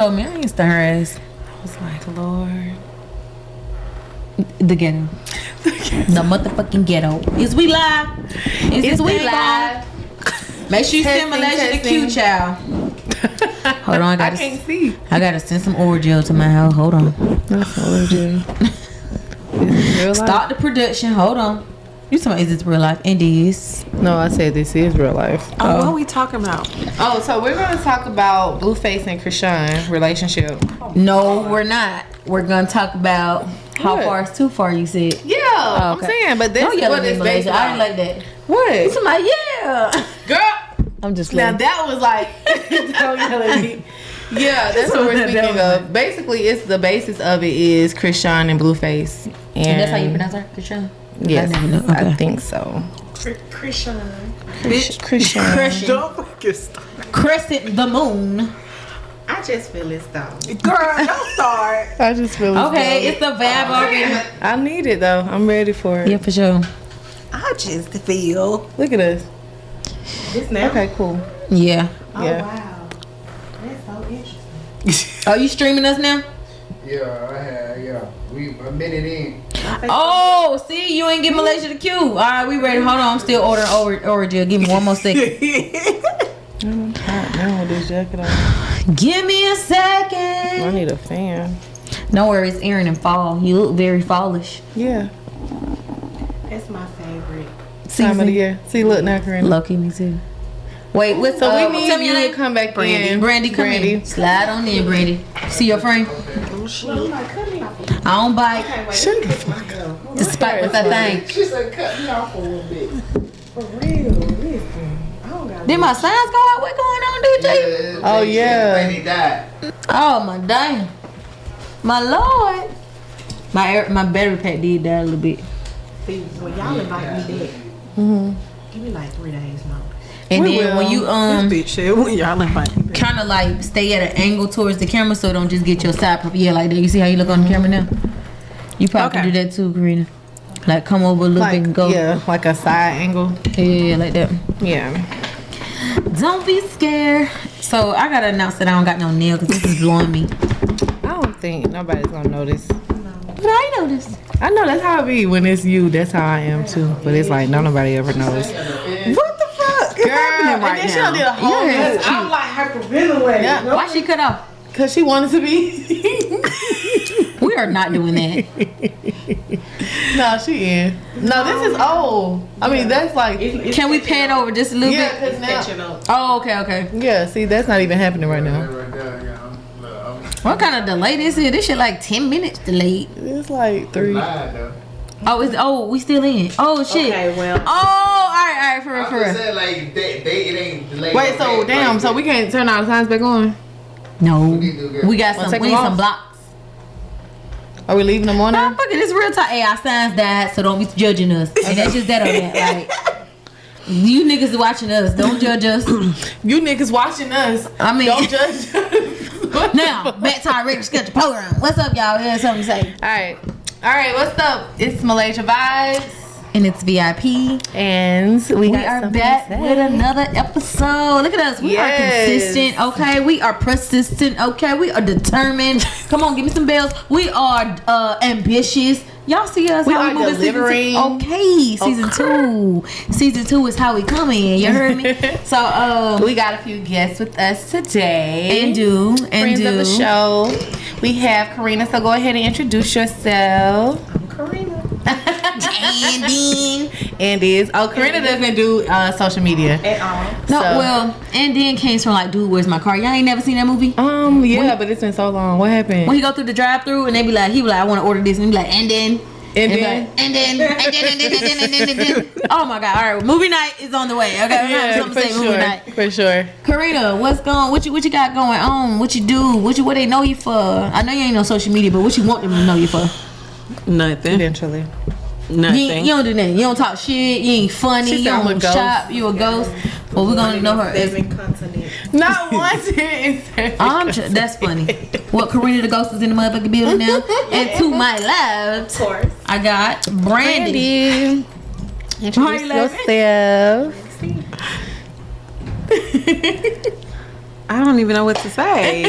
Oh, me, I used to her ass. I was like, Lord. The ghetto. The motherfucking ghetto. Is we live? Is we live? Make sure you send Malaysia the Q, child. Hold on, I can't see. I gotta send some Oreo to my house. Hold on. That's Oreo. Start the production. Hold on. You talking about, is this real life? It is. No, I said this is real life. Oh, what are we talking about? Oh, so we're going to talk about Blueface and Chrisean relationship. No, we're not. We're gonna talk about how What? far is too far. You said. Yeah, Oh, I'm saying, but this Don't is yell what at me, it's based Malaysia. I on. ain't like that. What? You talking about, yeah. Girl, I'm just now playing. that was like, don't yell at me. Yeah, that's what we're That speaking was of. Basically, it's the basis of it is Chrisean and Blueface. And that's how you pronounce her, Chrisean? Yes, I never know. I Okay. think so. Chrisean. Chrisean. Christian. Don't fucking start. Crescent the moon. I just feel it's though. Girl, don't start. I just feel Okay, it's the vibe already. I need it though. I'm ready for it. Yeah, for sure. I just feel. Look at us. This now? Okay, cool. Yeah. Oh Yeah. wow. That's so interesting. Are you streaming us now? Yeah, I had, we a minute in. Oh, see, you ain't give Malaysia the cue. All right, we ready. Hold on, I'm still ordering Oreo. Give me one more second. I'm hot now with this jacket on. Give me a I second. need a fan. Don't worry, it's airing in fall. You look very fallish. Yeah. That's my favorite. Time of the year. See, look now, Corinne. Lucky me too. Wait, what's So we need tell me you your to name. come back Brandy. in. Brandy, come in. Slide on in, Brandy. See your friend? Well, I'm like, cut me off. I don't bite. Okay, wait. Shut the fuck up. Despite what I think. She said cut me off for a little bit. For real, listen. I don't got Did my signs go out? What going on, DJ? Oh, yeah. Baby died. Oh my damn. My lord. My battery pack did die a little bit. See, when y'all invite me back, give me like 3 days notice. And We then when will. you Bitch shit, when y'all invite me. kind of like stay at an angle towards the camera so don't just get your side profile. Yeah, like that. You see how you look on the camera now? You probably Okay. can do that too, Karina. Like come over a little bit and Like, go. yeah, like a side angle. Yeah, like that. Yeah. Don't be scared. So I gotta announce that I don't got no nail because this is blowing me. I don't think nobody's gonna notice. But I noticed. I know that's how it be when it's you. That's how I am too. But it's like nobody ever knows. What the fuck is Girl, happening right and then she now? done did a whole Yeah. I'm like hyperventilating. Yeah. Why she cut off? Cause she wanted to be. We are not doing that. No, she in. No, this is old. I mean, that's like. Can we pan over just a little Yeah, bit? cause now. catching up. Oh, okay. Yeah, see, that's not even happening right now. Right there, yeah. What kind of delay this is? This shit like 10 minutes delayed. It's like 3. Live though. Oh, we still in. Oh shit. Okay, well. Oh, all right, for real, I for was real. saying like it ain't delayed. Wait, so damn, so we can't turn our signs back on? No, need to get- we got Wanna some. take We them need some off? blocks. Are we leaving them on Nah, now? fuck it. It's real talk. Hey, our signs died, so don't be judging us. And that's just that on that. Like, you niggas watching us. Don't judge us. You niggas watching us. I mean, Don't judge us. now back to our regular schedule program. What's up, y'all? Here's something to say. Alright, what's up? It's Malaysia Vibes. And it's VIP. And we are back with another episode. Look at us. We are Yes. consistent, okay? We are persistent, okay? We are determined. Come on, give me some bells. We are ambitious. Y'all see us? We how are moving season delivering. two? Okay, season 2. Season 2 is how we come in. You heard me? So, we got a few guests with us today. and friends of the show. We have Karina, so go ahead and introduce yourself. I'm Karina. And Karina doesn't do social media. At all. no, So- well, and then came from like, dude, where's my car? Y'all ain't never seen that movie? Yeah, but it's been so long. What happened? When he go through the drive-through and he be like, I want to order this, and he be like, and then. And be then? like, and then. Oh my God! All right, movie night is on the way. Okay, Yeah, something to say movie night. for sure. Karina, what's going? What you got going on? What you do? What they know you for? I know you ain't no social media, but what you want them to know you for? Nothing. Eventually. Nothing. You don't do nothing. You don't talk shit. You ain't funny. She You said I'm a don't ghost. shop. You a ghost. Well, we're gonna know her as. 7 continents. Not once in That's funny. Well, Karina the ghost is in the motherfucking building now. And to my left, Of course. I got Brandy. Introduce Hi, love. yourself. I don't even know what to say.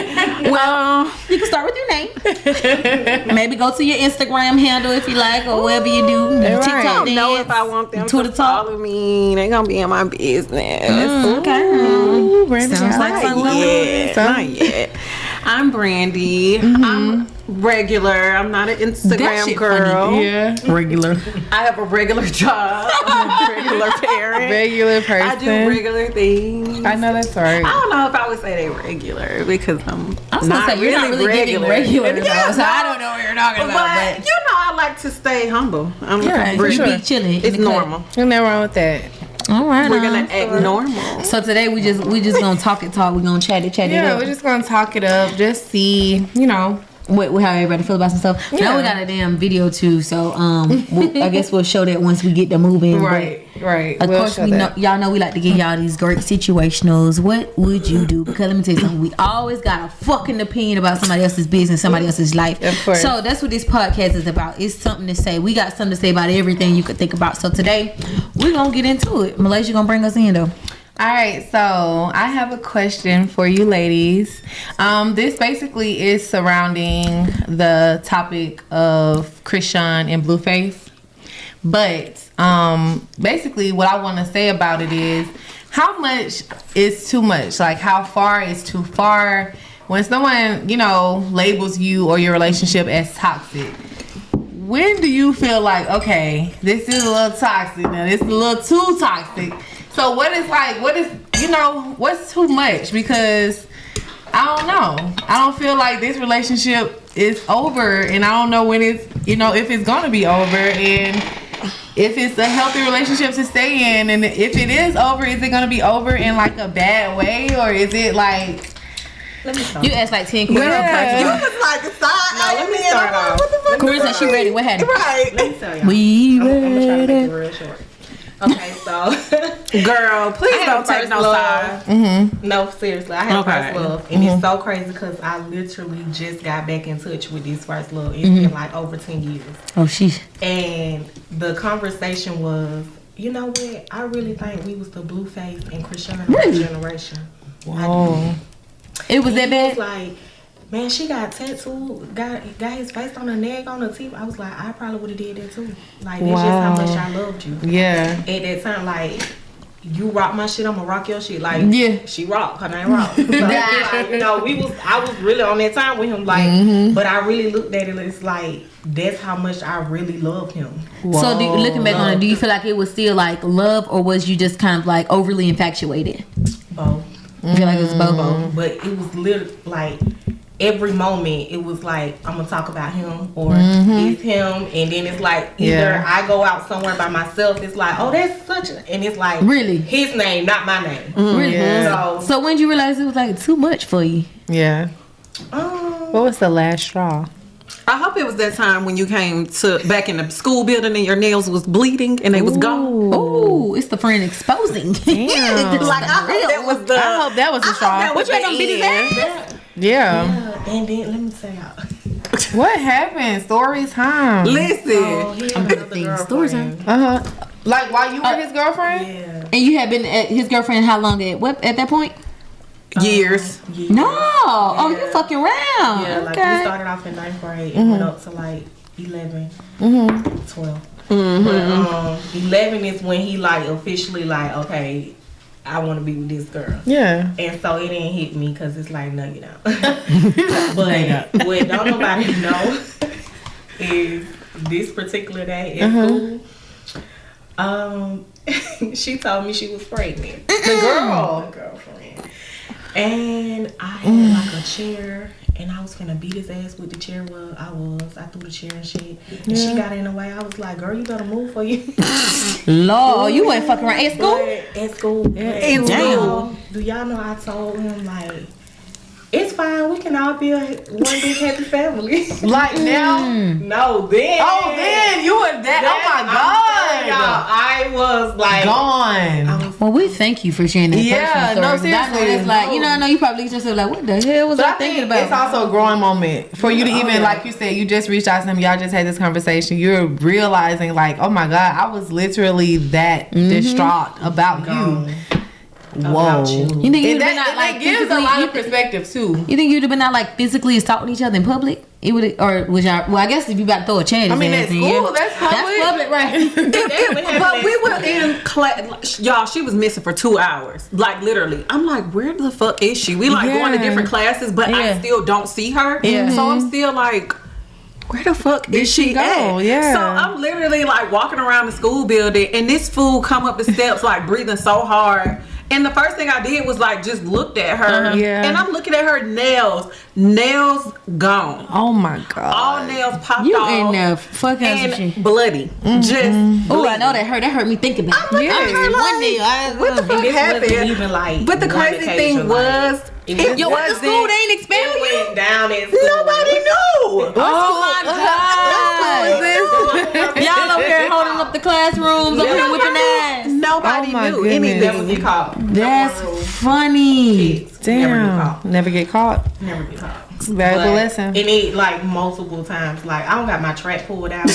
Well, You can start with your name. Maybe go to your Instagram handle if you like, or whatever you do. TikTok I don't dance, know if I want them Twitter to talk. follow me. They gonna be in my business. Okay. Brandy, Sounds like I fun. Yeah, not yet. I'm Brandy. I'm regular. I'm not an That Instagram shit girl. funny. Yeah. Regular. I have a regular job. I'm a regular parent. Regular person. I do regular things. I know that's right. I don't know if I would say they regular because I'm I was gonna say you're not really giving regular, though, Yeah, so I don't know what you're talking about. But you know, I like to stay humble. I'm Yeah, But for you sure. be chilling. It's normal. There's nothing wrong with that. All right. We're gonna act normal. So today we just gonna talk. We're gonna chat it Yeah, up. we're just gonna talk it up. Just see, you know. What how everybody feel about some stuff. Now we got a damn video too, so I guess we'll show that once we get the moving. Right. Of course, we know y'all know we like to give y'all these great situationals. What would you do? Because let me tell you something. We always got a fucking opinion about somebody else's business, somebody else's life. Of course. So that's what this podcast is about. It's something to say. We got something to say about everything you could think about. So today we're gonna get into it. Malaysia gonna bring us in though. All right, so I have a question for you ladies. This basically is surrounding the topic of Chrisean and Blueface. But basically what I want to say about it is how much is too much? Like how far is too far? When someone, you know, labels you or your relationship as toxic, when do you feel like, okay, this is a little toxic now, this is a little too toxic? So what is, you know, what's too much? Because I don't know. I don't feel like this relationship is over, and I don't know when it's, you know, if it's gonna be over, and if it's a healthy relationship to stay in, and if it is over, is it gonna be over in like a bad way, or is it like? Let me start. You asked like 10 questions. Yeah. You was like a side. No, let me start off. Carissa, she ready. What happened? Right. Let me tell y'all. We I'm gonna try to make ready. it real short. Okay, so Girl, please I don't had take first no love. side. No, seriously, I had Okay. first love, and it's so crazy because I literally just got back in touch with this first love. It's been like over 10 years, Oh, she. and the conversation was, you know what? I really think we was the Blueface and Chrisean of our generation. Oh, It was that He was bad? like, man, she got tattooed, got his face on her neck, on her teeth. I was like, I probably would have did that too. Like, that's just how much I loved you. yeah. At that time, like, you rock my shit, I'ma rock your shit. Like, Yeah. she rock, her name rock. So, like, you know, I was really on that time with him, like, but I really looked at it, it's like, that's how much I really love him. So looking back on it, do you feel like it was still like love, or was you just kind of like overly infatuated? Both. You feel like it was both? But it was literally like every moment it was like I'm gonna talk about him or it's him, and then it's like either Yeah. I go out somewhere by myself, it's like, oh, that's such a, and it's like Really? his name, not my name. Really? Yeah. So So when did you realize it was like too much for you? Yeah. um, What was the last straw? I hope it was that time when you came to back in the school building and your nails was bleeding and they was gone. Oh, it's the friend exposing. Damn. Like I hope that was the. I hope that was the straw. that was What you ain't gonna the beat his end. ass? Yeah. yeah, and then let me tell y'all. What happened? Story time. Listen, So he had another things, stories, girlfriend. Like while you were his girlfriend? Yeah. And you had been at his girlfriend how long at that point? years. Yeah. No. Oh, you fucking around. Yeah, like we Okay. started off in 9th grade and went up to like 11, 12. But 11 is when he like officially like, okay, I want to be with this girl. Yeah. And so it didn't hit me because it's like, no, you don't. But what don't nobody know is this particular day at school, she told me she was pregnant. The girl. The girlfriend. And I had like a chair, and I was finna beat his ass with the chair. Well, I threw the chair and shit. And she got in the way. I was like, girl, you better move for you. Lord, you ain't fucking around at school? But at school. In Damn. Do y'all know I told him, like, it's fine. We can all be one big happy family. Like now? No, then. Oh, then you were that. I was like, Gone. Well, we thank you for sharing that Yeah, personal no, story. 'Cause I know seriously. it's like, you know, I know you probably look at yourself like, what the hell was But I I thinking think about? it's also a growing moment for you to even, yeah. like you said, you just reached out to him. Y'all just had this conversation. You're realizing, like, oh my God, I was literally that distraught about you. about you. You think you'd And have been out like that gives a physically? lot of perspective too. You think you'd have been out like physically assaulting each other in public? It would, or was y'all? Well, I guess if you about to throw a chair, I mean, at school, that's public. right? But we were in class, y'all. She was missing for 2 hours, like literally. I'm like, where the fuck is she? We like going to different classes, but I still don't see her. Yeah. So I'm still like, where the fuck is she go? at? Yeah. So I'm literally like walking around the school building, and this fool come up the steps like breathing so hard. And the first thing I did was like just looked at her. Yeah. And I'm looking at her nails gone. Oh my god. All nails popped You off. in there fucking and shit. bloody. Just Oh, I know that hurt. That hurt me thinking about it. Yeah. One day, what the fuck This wasn't happened? even like. But the one crazy occasion, thing like, was, it it Yo, what the wasn't. school? They ain't expelled it you? went down in school. Nobody knew. Oh my god! Y'all over here holding up the classrooms, over here whipping ass. Nobody Oh my knew goodness. Never anything. get caught. That's funny. Damn. Never get caught. Never get caught. Valuable But lesson. And it like multiple times. Like I don't got my track pulled out.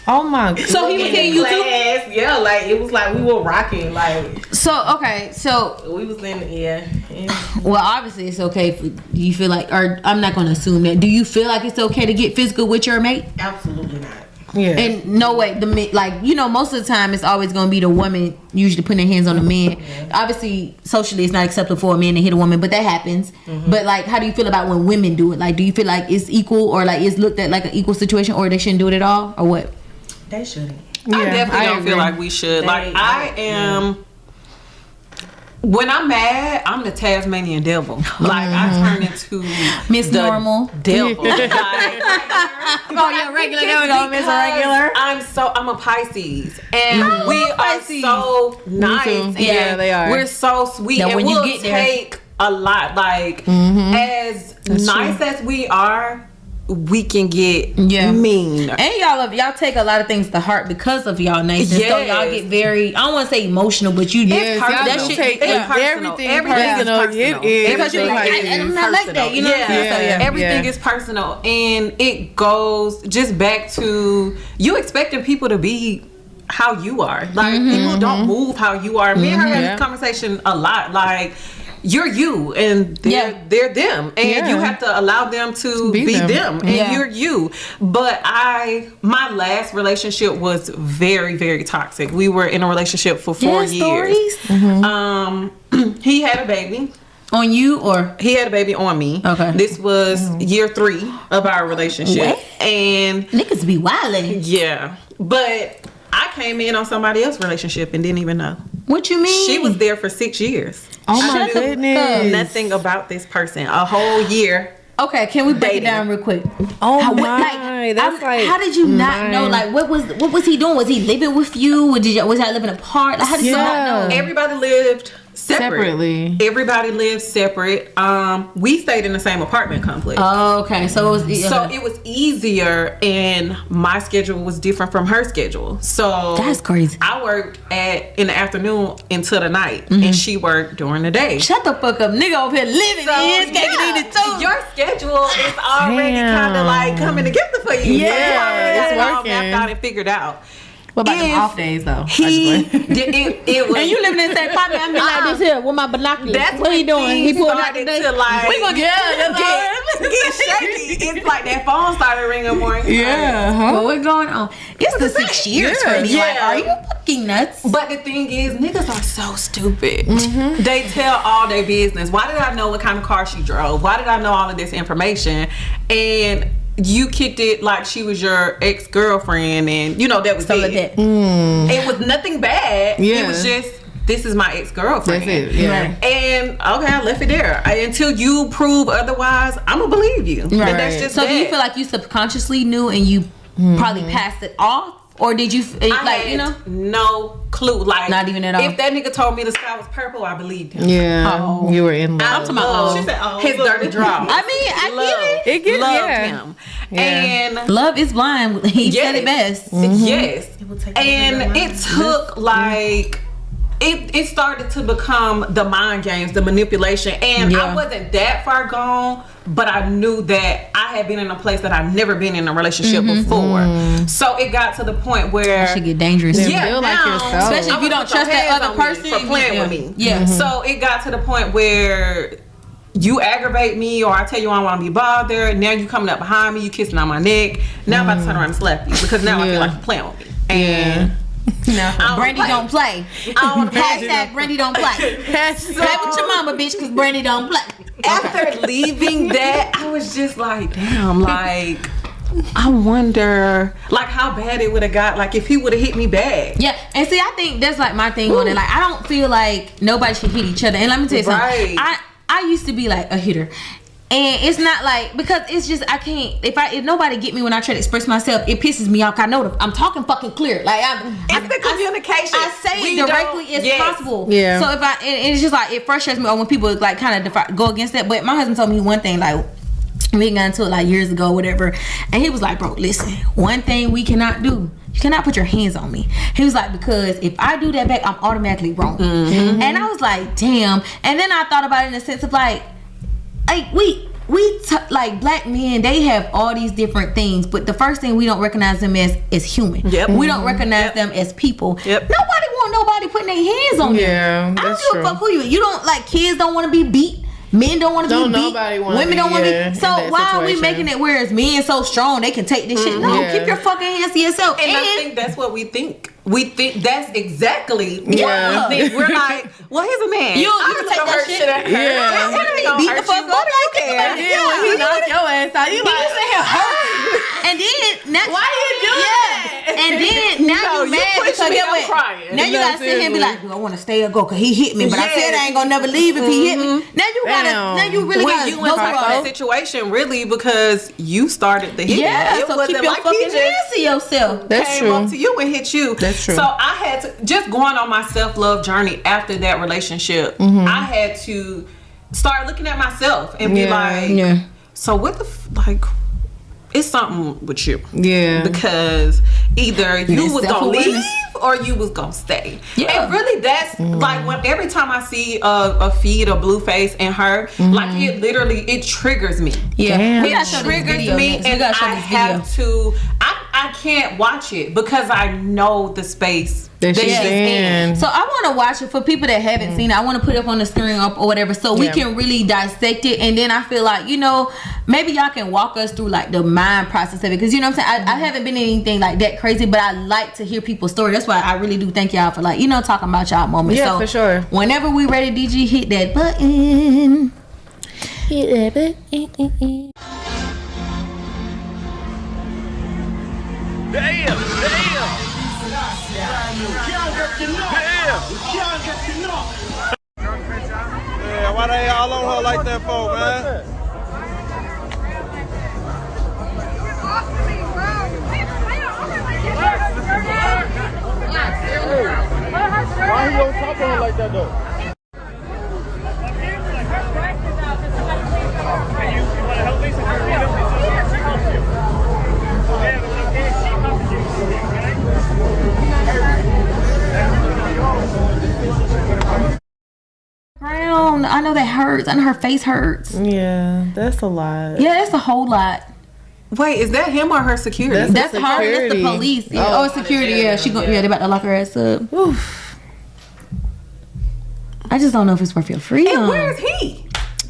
Oh my god. So he was in hitting the you too. class, yeah, like it was like we were rocking. Like So okay, so we was in the air. Yeah. well, obviously it's okay. Do you feel like, or I'm not going to assume that. Do you feel like it's okay to get physical with your mate? Absolutely not. Yeah. And no way, like, you know, most of the time it's always going to be the woman usually putting their hands on the man. Obviously, socially it's not acceptable for a man to hit a woman, but that happens. But like, how do you feel about when women do it? Like, do you feel like it's equal, or like it's looked at like an equal situation, or they shouldn't do it at all, or what? They shouldn't. I definitely don't agree. feel like we should. Like They- I am. When I'm mad, I'm the Tasmanian devil. Like I turn into Miss the Normal. devil. Like, Oh yeah, regular. There we go, Miss because Regular. I'm a Pisces, and we are Pisces. so nice. And Yeah, they are. We're so sweet, Now, and when you we'll get there- take a lot. Like as nice as we are, we can get mean. And y'all take a lot of things to heart because of y'all nature. So Yes. y'all get very, I don't want to say emotional, but you Yes, that y'all shit do take it's personal. everything Everything is personal. personal. It is. because you're like, I'm not like that, you know what I'm saying? So, Yeah. Everything is personal, and it goes just back to you expecting people to be how you are. Like people don't move how you are. Me and her had this conversation a lot. Like you're you, and they're them, and you have to allow them to be them, and you're you. But my last relationship was very, very toxic. We were in a relationship for 4 years. He had a baby. On you, or He had a baby on me. Okay. This was year 3 of our relationship. What? And niggas be wildin'. yeah. But I came in on somebody else's relationship and didn't even know. What you mean? She was there for 6 years. Oh my Shut the fuck goodness. up. Nothing about this person. A whole year. Okay, can we break Dating. it down real quick? Oh How, my. That's like. how did you not know? Like, what was he doing? Was he living with you? Or was y'all living apart? Like, how did you not know? Everybody lived Separately. Everybody lived separate. We stayed in the same apartment complex. Oh, okay, so it was. So it was easier, and my schedule was different from her schedule. So That's crazy. I worked in the afternoon until the night, and she worked during the day. Shut the fuck up, nigga over here living his cake and eating it too. Your schedule is already kind of like coming together for you. Yeah, You already it's got it all working. mapped out and figured out. What about them If off days though? He it was. And you living in the same apartment. I mean, like this here with my binoculars. That's what he when doing? He things pulled out started today. to, like, we gonna get shaky. It's like that phone started ringing more. Well, what's going on? It's the 6 years for me. Like, Yeah. are you fucking nuts? But the thing is, niggas are so stupid. Mm-hmm. They tell all their business. Why did I know what kind of car she drove? Why did I know all of this information? And you kicked it like she was your ex-girlfriend, and you know that was Something it. like that. It was nothing bad. Yeah. It was just, this is my ex-girlfriend. That's it. Yeah. Right. And okay, I left it there. Until you prove otherwise, I'm gonna believe you. And that's just So that. do you feel like you subconsciously knew and you probably passed it off? Or did you, I like, had you know? no clue. Like, Not even at all. If that nigga told me the sky was purple, I believed him. Yeah. Oh. You were in love. I talking about, love She said, oh. his dirty draw. I mean, I get it. It gets Loved yeah. him. And Love is blind. He said it Yes. best. yes. will take over And your it mind. took like it started to become the mind games, the manipulation. And Yeah. I wasn't that far gone, but I knew that I had been in a place that I've never been in a relationship before. So it got to the point where It should get dangerous. yeah, feel like now, yourself. Especially if you don't trust that other person for playing with me. Yeah. So it got to the point where you aggravate me, or I tell you I don't want to be bothered. Now you coming up behind me, you kissing on my neck. Now I'm about to turn around and slap you because now I feel like you're playing with me. And No. Brandy don't play. Hashtag Brandy don't play. Play with your mama, bitch, because Brandy don't play. after leaving that, I was just like, damn, like, I wonder, like, how bad it would have got, like, if he would have hit me bad. Yeah, and see, I think that's like my thing on it. Like, I don't feel like nobody should hit each other. And let me tell you something. I used to be like a hitter. And it's not like, because it's just, I can't, if nobody get me when I try to express myself, it pisses me off. I know I'm talking fucking clear. Like, it's the communication. I say it directly as possible. Yeah. So if and it's just like, it frustrates me when people like kind of go against that. But my husband told me one thing, like, we got into it like years ago, whatever. And he was like, bro, listen, one thing we cannot do, you cannot put your hands on me. He was like, because if I do that back, I'm automatically wrong. Mm-hmm. And I was like, damn. And then I thought about it in the sense of like like black men, they have all these different things, but the first thing we don't recognize them as is human. Yep. We don't recognize them as people. Yep. Nobody want nobody putting their hands on them. Yeah, I don't that's give a true. fuck who you don't like. Kids don't want to be beat. Men don't want to be beat. Nobody wanna Women don't want to in be. So that why are we situation. making it where it's men so strong they can take this shit? No, Yeah. keep your fucking hands to yourself. And I think that's what we think. We think that's exactly what Yeah. we think. We're like, well, he's a man. You I'm can gonna take that hurt shit. at her. Yeah. He gonna Beat hurt the fuck you. up. What do you care? Yeah, when he knock your ass out, you like, And then now, why you do that? And then now No, you you mad push because me, get I'm what? crying. Now you No, gotta sit here and be seriously. like, do I want to stay or go? Cause he hit me, but I Yes. said I ain't gonna never leave if he hit me. Now you gotta, Damn. now you really When gotta you go in through that all that. situation, really, because you started the hit. Yeah, It so wasn't keep your like he fucking just hands to yourself. That's came true. up to you and hit you. That's true. So I had to, just going on my self-love journey after that relationship, Mm-hmm. I had to start looking at myself and be like, Yeah. so what the like, it's something with you. Yeah. Because either you This was gonna self-awareness. leave or you was gonna stay. Yeah. And really that's like when every time I see a feed of Blueface and her, like it literally, it triggers me. Yeah, Damn. we gotta It show this triggers video me, next. We and gotta show I this video. have to. I can't watch it because I know the space That she's in. So I want to watch it for people that haven't seen it. I want to put it up on the screen or whatever, so we Yeah. can really dissect it. And then I feel like, you know, maybe y'all can walk us through like the mind process of it, because you know what I'm saying. I haven't been in anything like that crazy, but I like to hear people's story. That's why I really do thank y'all for like, you know, talking about y'all moments. Yeah, so for sure. Whenever we ready, DG, hit that button. Hit that button. Damn! Yeah, why they all on her like that for, man? Why he on top of her like that though? Ground. I know that hurts. I know her face hurts. Yeah, that's a lot. Yeah, that's a whole lot. Wait, is that him or her security? That's her. That's the security. police. Yeah. Oh, security. Yeah, she going. Yeah, they about to lock her ass up. Oof. I just don't know if it's worth your freedom. And where is he?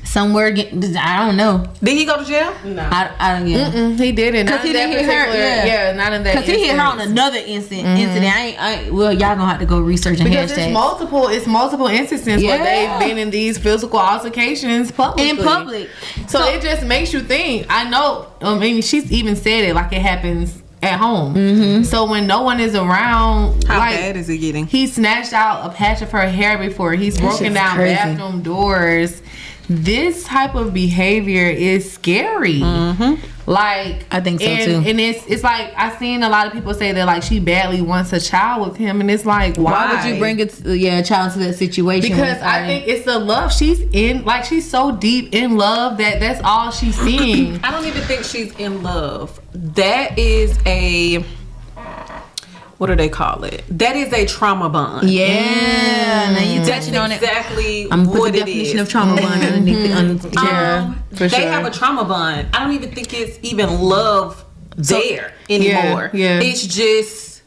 Somewhere. I don't know. Did he go to jail? I don't. Yeah. He didn't. Cause he didn't hit her. Yeah. not in that. Cause he hit her on another incident. Well, y'all gonna have to go research and Because hashtag. it's multiple instances where Yeah. they've been in these physical altercations publicly. In public. So it just makes you think. I know. I mean, she's even said it like it happens at home. So when no one is around, How like, bad is he getting? he snatched out a patch of her hair before. He's broken shit's down crazy. bathroom doors. This type of behavior is scary. Like, I think so, and, too. And it's like I've seen a lot of people say that like she badly wants a child with him, and it's like Why would you bring a child to that situation? Because I think it's the love she's in. Like she's so deep in love that's all she's seeing. I don't even think she's in love. That is a what do they call it? That is a trauma bond. Yeah. Now you That's touching on it. exactly I'm gonna put what the it definition is. of trauma bond underneath the Yeah, for They sure. have a trauma bond. I don't even think it's even love there anymore. yeah. It's just,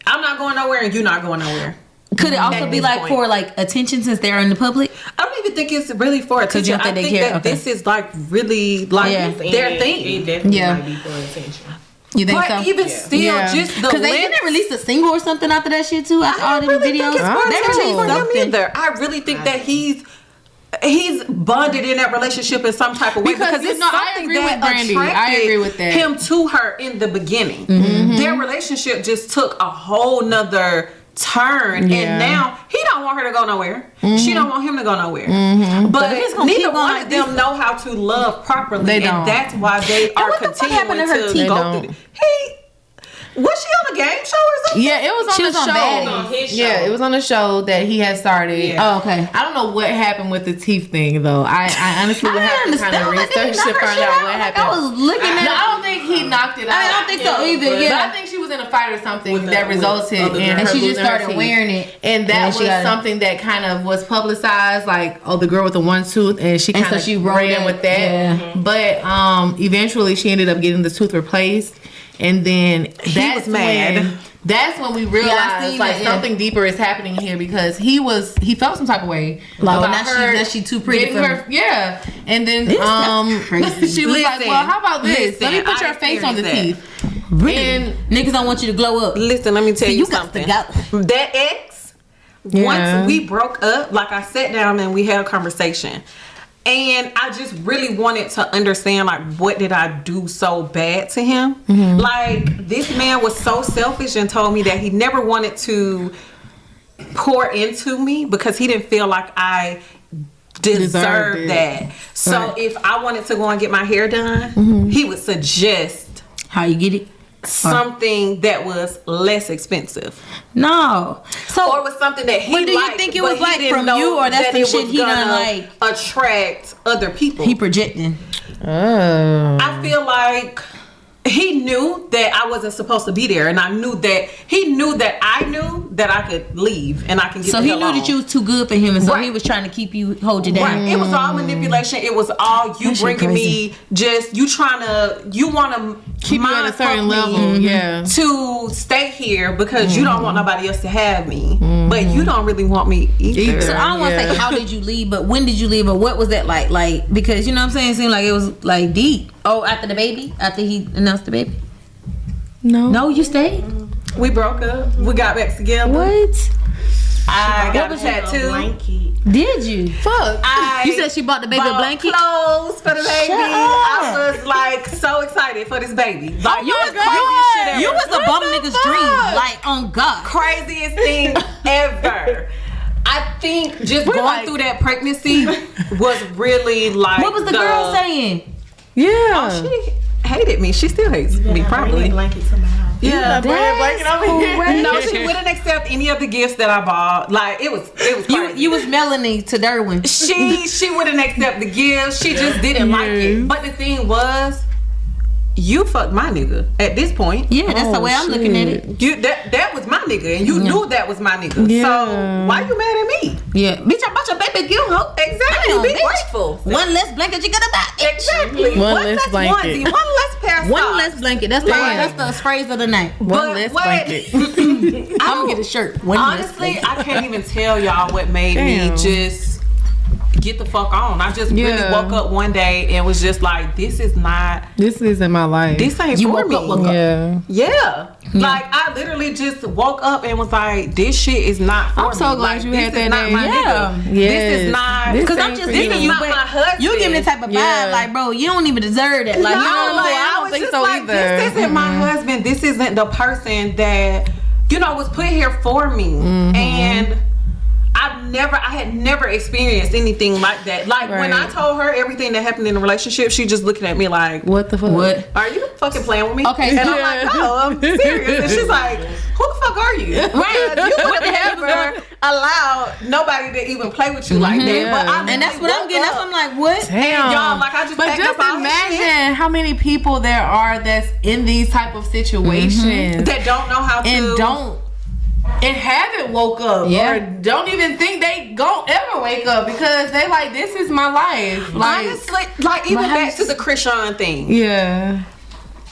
I'm not going nowhere and you're not going nowhere. Could it also At be this like point. for like attention since they're in the public? I don't even think it's really for attention. you don't think I they think care? that Okay. this is like really like Yeah. their It thing. definitely Yeah. might be for attention. You think But so? even still, Yeah. just the Because they length- didn't release a single or something after that shit too. After all I them really videos, think it's for they attention released for him something. either. I really think that he's bonded in that relationship in some type of way Because because you it's know, I something agree with that Brandy. I attracted agree with that. him to her in the beginning. Their relationship just took a whole nother turn, Yeah. and now he don't want her to go nowhere. She don't want him to go nowhere. But if it's gonna neither keep going one like of them know how to love properly, They and don't. that's why they are what the fuck continuing happened to her to teeth? go They through. don't. Was she on a game show or something? Yeah, it was on She the was on show. Baddies. On his show. Yeah, it was on the show that he had started. Yeah. Oh, okay. I don't know what happened with the teeth thing though. I honestly would have to kind of research to find out what happened. I was looking at. No, I don't think he knocked it out. I don't think so either. But I Yeah. think she was in a fight or something With that with resulted other in girls. her And she just losing her started teeth. wearing it. And that then was she got it. something that kind of was publicized, like, oh, the girl with the one tooth, and she And kind so of she wrote ran it. with that. Yeah. But eventually she ended up getting the tooth replaced, and then was mad. That's when we realized seen like it, yeah. something deeper is happening here because he felt some type of way Like, about now she too pretty getting for her, yeah. And then That's crazy. she was like, Listen, well, how about this? listen, Let me put I your face on the experienced teeth. Really? And Niggas don't want you to glow up. Listen, let me tell See, you you got something. to go. That ex, Yeah. once we broke up, like I sat down and we had a conversation. And I just really wanted to understand, like, what did I do so bad to him? Like, this man was so selfish and told me that he never wanted to pour into me because he didn't feel like I deserved it. that. So Right. if I wanted to go and get my hair done, he would suggest How you get it? something that was less expensive. No. So Or it was something that he But do you liked, think it but was he like didn't from know you, or that's that some it shit was he done gonna like attract other people? he projecting? oh. I feel like he knew that I wasn't supposed to be there, and I knew that he knew that I knew that I could leave and I can get So the he hell knew on. that you was too good for him, and so Right. he was trying to keep you, hold you down. Right. It was all manipulation. It was all you That shit bringing crazy. me, just you want to Keep you at a certain level, yeah. to stay here because you don't want nobody else to have me, but you don't really want me either. So I don't want to Yeah. say how did you leave, but when did you leave, or what was that like? Like, because you know what I'm saying, it seemed like it was like deep. Oh, after the baby, after he announced the baby. No, you stayed. We broke up. We got back together. What? I got a was tattoo. Blanket. Did you? Fuck. You said she bought the baby a bought blanket. clothes for the baby. Shut I was like so excited for this baby. Like You was craziest shit ever. You was a bum nigga's dream, like on God. Craziest thing ever. I think just going like- through that pregnancy was really like. What was the girl saying? Yeah. She hated me. She still hates me, Bring that probably. blanket to my house. Yeah. Crazy. No, she wouldn't accept any of the gifts that I bought. Like it was crazy. You was Melanie to Derwin. She wouldn't accept the gifts. She just didn't like it. But the thing was, you fucked my nigga at this point. Yeah, that's the way I'm looking at it. You that was my nigga, and you knew that was my nigga. Yeah. So why you mad at me? Yeah, bitch, I bought your baby gift, hoe. Exactly. Damn, Be bitch. grateful. One less blanket you gotta buy. Exactly. One One less less blanket. onesie. One less pair of One socks. less blanket. That's the phrase of the night. One But less what- blanket. I'm gonna get a shirt. One less Honestly, blanket. I can't even tell y'all what made Damn. me just get the fuck on. I just really Yeah. woke up one day and was just like, this is not. This isn't my life. This ain't You for woke me. up, woke up. Yeah. Yeah. Like I literally just woke up and was like, this shit is not for me. I'm so glad Like, you this had is that not day. my Yeah. nigga. This Yes. is not This Because I'm ain't just for giving this is you, not but my husband. you give me the type of vibe, Yeah. like, bro, you don't even deserve that. Like, No, you know, like, I I don't was think just so like, either. this isn't my husband. This isn't the person that, was put here for me. And I've had never experienced anything like that. Like when I told her everything that happened in the relationship, she just looking at me like, what the fuck? What? Are you fucking playing with me? Okay. And I'm like, no, I'm serious. And she's like, who the fuck are you? Right. You would have never allowed nobody to even play with you like that. But and that's what I'm getting. That's what I'm like, what? Damn. Y'all, like, I just but packed just up all his shit. imagine how many people there are that's in these type of situations that don't know how to and haven't woke up or don't even think they gon' ever wake up because they like, this is my life. Like, honestly, like even back to the Krishan thing. Yeah.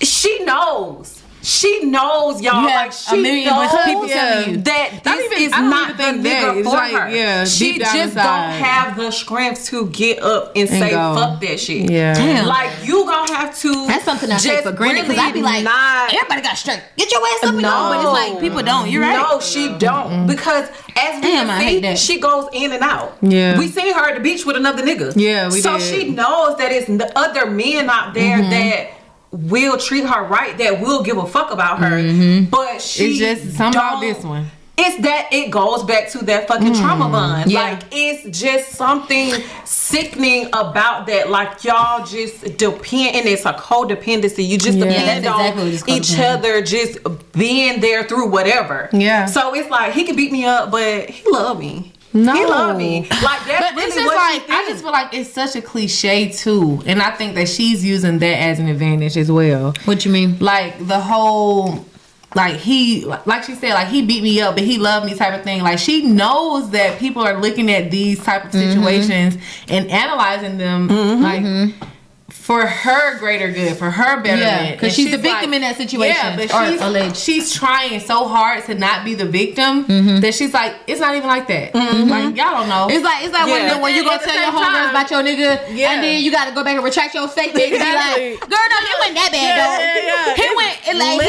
She knows. She knows, y'all. Like she a million knows people telling you that this is not the nigga for her. Yeah, she just don't have the strength to get up and say fuck that shit. Yeah. Damn. Like you gonna have to. That's something I take for granted because I be like, everybody got strength. Get your ass up and go. But it's like people don't. You're right. No, she don't because as we can see, she goes in and out. Yeah. We seen her at the beach with another nigga. Yeah, we so did. she knows that it's the other men out there that will treat her right, that will give a fuck about her, but she it's just something about this one. It's that it goes back to that fucking trauma bond. Like it's just something sickening about that. Like y'all just depend, and it's a codependency. You just depend on each other, just being there through whatever. Yeah. So it's like he can beat me up, but he love me. No. He love me. Like that's but it's really just what like, I just feel like it's such a cliche too, and I think that she's using that as an advantage as well. What you mean? Like the whole, like he, like she said, like he beat me up, but he loved me type of thing. Like she knows that people are looking at these type of situations and analyzing them, like for her greater good, for her betterment. Yeah, because she's the victim in that situation. Yeah, but she's trying so hard to not be the victim that she's like, it's not even like that. Like y'all don't know. It's like when you go tell your homegirls about your nigga, and then you got to go back and retract your statement and be like, girl, no, he wasn't that bad though. He went like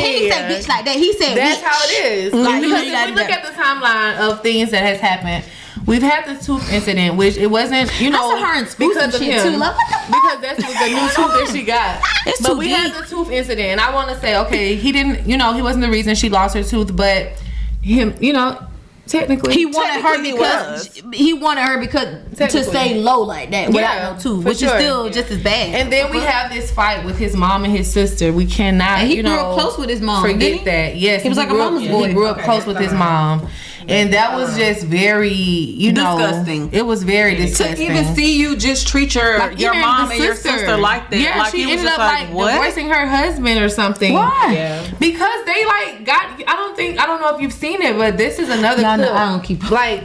he said bitch like that. He said that's bitch. how it is. Like, because if we look at the timeline of things that has happened. We've had the tooth incident, which it wasn't, you know, because of him. Because that's the new tooth that she got. But we had the tooth incident, and I want to say, okay, he didn't, you know, he wasn't the reason she lost her tooth, but him, you know, technically he wanted her because to stay low like that without no tooth, which is still just as bad. And then we have this fight with his mom and his sister. We cannot, and he grew up close with his mom. Forget that. Yes, he was like a mama's boy. He grew up close with his mom. And that was just very, you know, disgusting. It was very disgusting. To even see you just treat your mom and your sister like that. Yeah, like, she ended up like divorcing her husband or something. Why? Yeah. Because they like got, I don't know if you've seen it, but this is another clip. No, I don't keep like,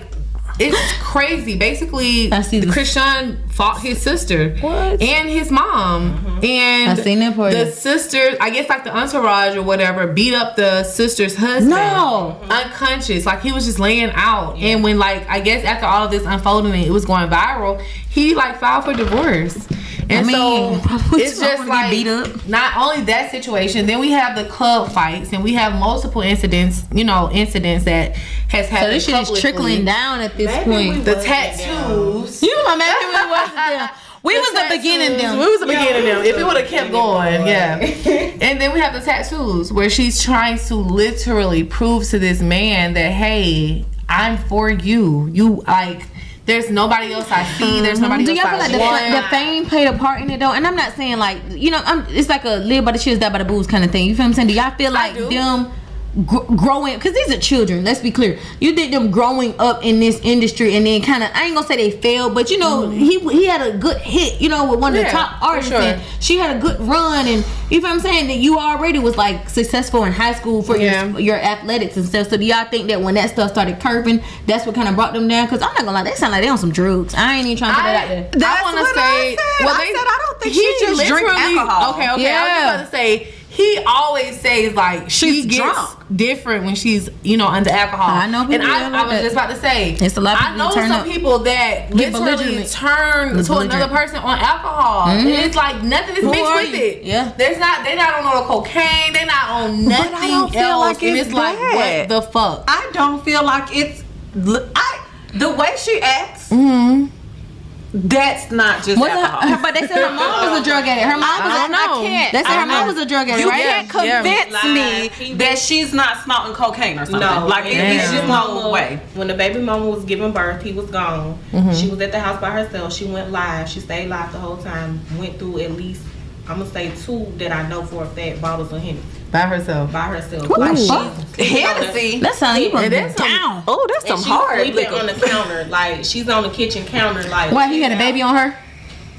it's crazy. Basically, Krishan fought his sister and his mom, and I seen that part. The sister, I guess like the entourage or whatever, beat up the sister's husband. No, unconscious, like he was just laying out. And when like I guess after all of this unfolding, it was going viral. He like filed for divorce. And so it's just like beat up. Not only that situation, then we have the club fights, and we have multiple incidents. You know, incidents that has happened. So this shit is trickling down at this point. The tattoos. You know, man, we wasn't there. We was the beginning them. We was the beginning them. If it would have kept going, yeah. And then we have the tattoos where she's trying to literally prove to this man that, hey, I'm for you. You like. There's nobody else I see. There's nobody else I want. Do y'all feel like the fame played a part in it though? And I'm not saying like, you know, it's like a live by the chills, die by the booze kind of thing. You feel what I'm saying? Do y'all feel like them growing, because these are children, let's be clear, you think them growing up in this industry and then kind of, I ain't gonna say they failed, but you know, he had a good hit, you know, with one of the top artists, and she had a good run, and you know what I'm saying, that you already was like successful in high school for your athletics and stuff. So do y'all think that when that stuff started curving, that's what kind of brought them down? Because I'm not gonna lie, they sound like they on some drugs. I ain't even trying to put that out there. That's what I said. Well, I don't think she just drink alcohol. Okay, yeah. I was about to say, he always says like she gets drunk. Different when she's, you know, under alcohol. I know people, and I was just about to say, it's a lot of I know some people that literally turn to another person on alcohol, and it's like nothing is mixed with it. Yeah, they're not on no cocaine, they're not on nothing else, like and it's like, what the fuck? I don't feel like it's the way she acts. That's not just alcohol. But they said her mom was a drug addict. Her mom was They said her mom was a drug addict, You right? can't convince me that she's not snorting cocaine or something. No, like it's just no way. When the baby mama was giving birth, he was gone. She was at the house by herself. She went live. She stayed live the whole time. Went through at least, I'm gonna say 2 that I know for a fact bottles of Hennessy. By herself. Like Hennessy. That sounds you It is down. Oh, that's some she's hard sleeping liquor. on the counter. Like she's on the kitchen counter. Like Why he had a baby on her?